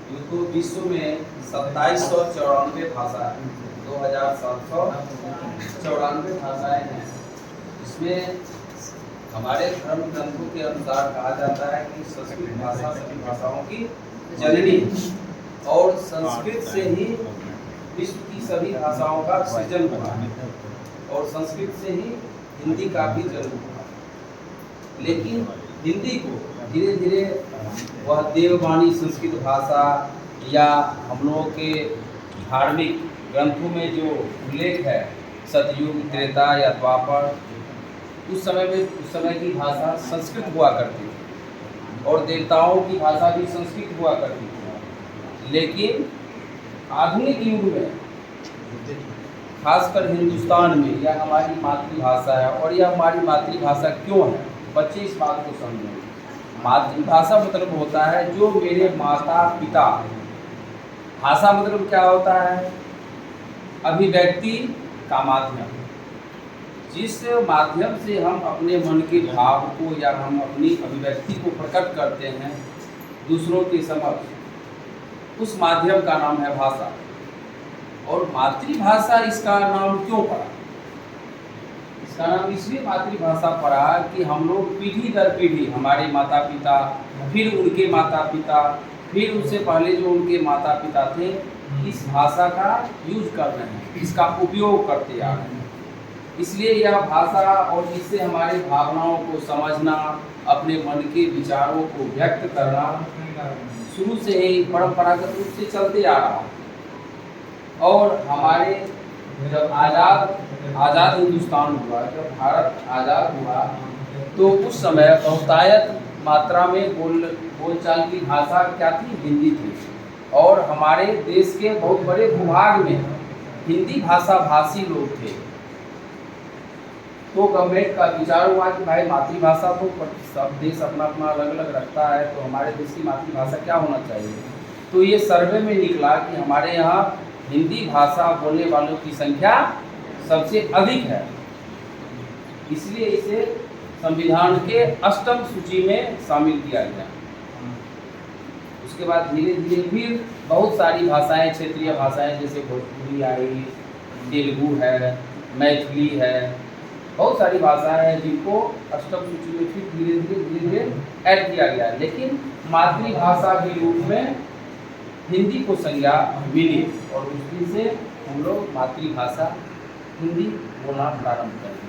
तो विश्व में 2794 भाषा है, 2794 भाषाएं हैं। इसमें हमारे धर्म ग्रंथों के अनुसार कहा जाता है कि संस्कृत भाषा सभी भाषाओं की जननी है और संस्कृत से ही विश्व की सभी भाषाओं का सृजन हुआ है और संस्कृत से ही हिंदी का भी जन्म हुआ। लेकिन हिंदी को धीरे धीरे वह देववाणी संस्कृत भाषा या हम लोगों के धार्मिक ग्रंथों में जो उल्लेख है सतयुग, त्रेता या द्वापर, उस समय की भाषा संस्कृत हुआ करती थी और देवताओं की भाषा भी संस्कृत हुआ करती थी। लेकिन आधुनिक युग में खासकर हिंदुस्तान में यह हमारी मातृभाषा है। और यह हमारी मातृभाषा क्यों है, बच्चे इस बात को समझें। मातृभाषा मतलब होता है जो मेरे माता पिता, भाषा मतलब क्या होता है, अभिव्यक्ति का माध्यम, जिस माध्यम से हम अपने मन के भाव को या हम अपनी अभिव्यक्ति को प्रकट करते हैं दूसरों के समक्ष, उस माध्यम का नाम है भाषा। और मातृभाषा इसका नाम क्यों पड़ा? इसका नाम इसलिए मातृभाषा पड़ा कि हम लोग पीढ़ी दर पीढ़ी, हमारे माता पिता, फिर उनके माता पिता, फिर उससे पहले जो उनके माता पिता थे, इस भाषा का यूज कर रहे हैं, इसका उपयोग करते आ रहे हैं। इसलिए यह भाषा और इससे हमारे भावनाओं को समझना, अपने मन के विचारों को व्यक्त करना शुरू से ही परंपरागत रूप से चलते आ रहा है। और हमारे जब आज़ाद हिंदुस्तान हुआ, जब भारत आज़ाद हुआ, तो उस समय बहुतायत मात्रा में बोलचाल की भाषा क्या थी? हिंदी थी। और हमारे देश के बहुत बड़े भूभाग में हिंदी भाषा भाषी लोग थे। तो गवर्नमेंट का विचार हुआ कि भाई मातृभाषा तो सब देश अपना अपना अलग अलग रखता है, तो हमारे देश की मातृभाषा क्या होना चाहिए। तो ये सर्वे में निकला कि हमारे यहाँ हिंदी भाषा बोलने वालों की संख्या सबसे अधिक है, इसलिए इसे संविधान के 8वीं सूची में शामिल किया गया। उसके बाद धीरे धीरे फिर बहुत सारी भाषाएं, क्षेत्रीय भाषाएं जैसे भोजपुरी आई, तेलुगु है, मैथिली है, बहुत सारी भाषाएं हैं जिनको 8वीं सूची में फिर धीरे धीरे ऐड किया गया। लेकिन मातृभाषा के रूप में हिंदी को संज्ञा मिली और उसी से हम लोग मातृभाषा हिंदी बोलना प्रारंभ करें।